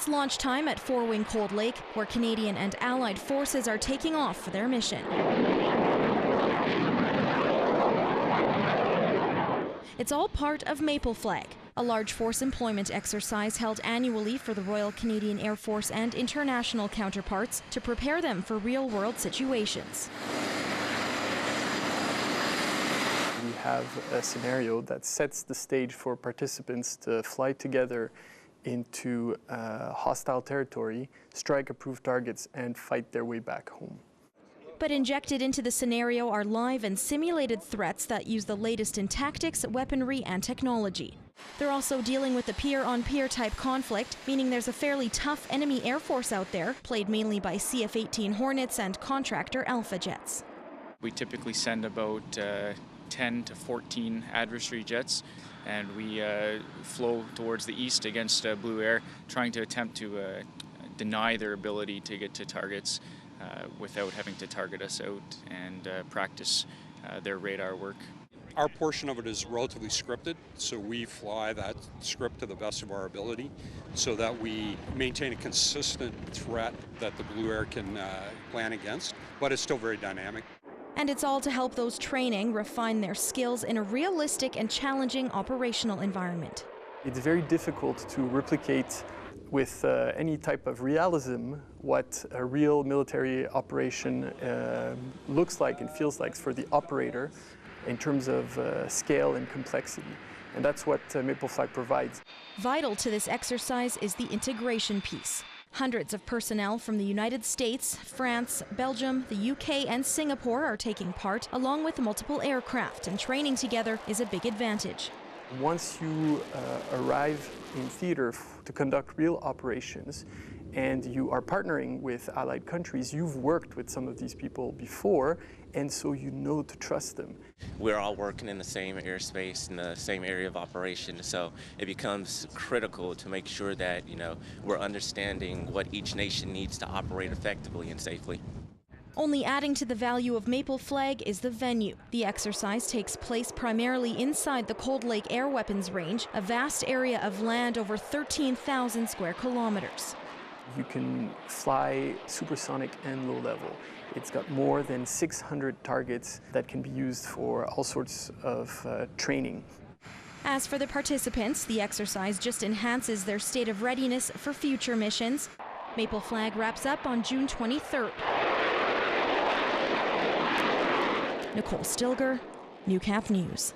It's launch time at Four Wing Cold Lake, where Canadian and Allied forces are taking off for their mission. It's all part of Maple Flag, a large force employment exercise held annually for the Royal Canadian Air Force and international counterparts to prepare them for real-world situations. We have a scenario that sets the stage for participants to fly together into hostile territory, strike approved targets, and fight their way back home. But injected into the scenario are live and simulated threats that use the latest in tactics, weaponry, and technology. They're also dealing with a peer-on-peer type conflict, meaning there's a fairly tough enemy air force out there, played mainly by CF-18 Hornets and Contractor Alpha jets. We typically send about 10 to 14 adversary jets, and we flow towards the east against blue air, trying to attempt to deny their ability to get to targets without having to target us out and practice their radar work. Our portion of it is relatively scripted, so we fly that script to the best of our ability so that we maintain a consistent threat that the blue air can plan against, but it's still very dynamic. And it's all to help those training refine their skills in a realistic and challenging operational environment. It's very difficult to replicate with any type of realism what a real military operation looks like and feels like for the operator in terms of scale and complexity. And that's what Maple Flag provides. Vital to this exercise is the integration piece. Hundreds of personnel from the United States, France, Belgium, the UK, and Singapore are taking part, along with multiple aircraft, and training together is a big advantage. Once you arrive in theater to conduct real operations and you are partnering with allied countries, you've worked with some of these people before, and so you know to trust them. We're all working in the same airspace, in the same area of operation, so it becomes critical to make sure that, we're understanding what each nation needs to operate effectively and safely. Only adding to the value of Maple Flag is the venue. The exercise takes place primarily inside the Cold Lake Air Weapons Range, a vast area of land over 13,000 square kilometers. You can fly supersonic and low level. It's got more than 600 targets that can be used for all sorts of training. As for the participants, the exercise just enhances their state of readiness for future missions. Maple Flag wraps up on June 23rd. Nicole Stilger, New Capt News.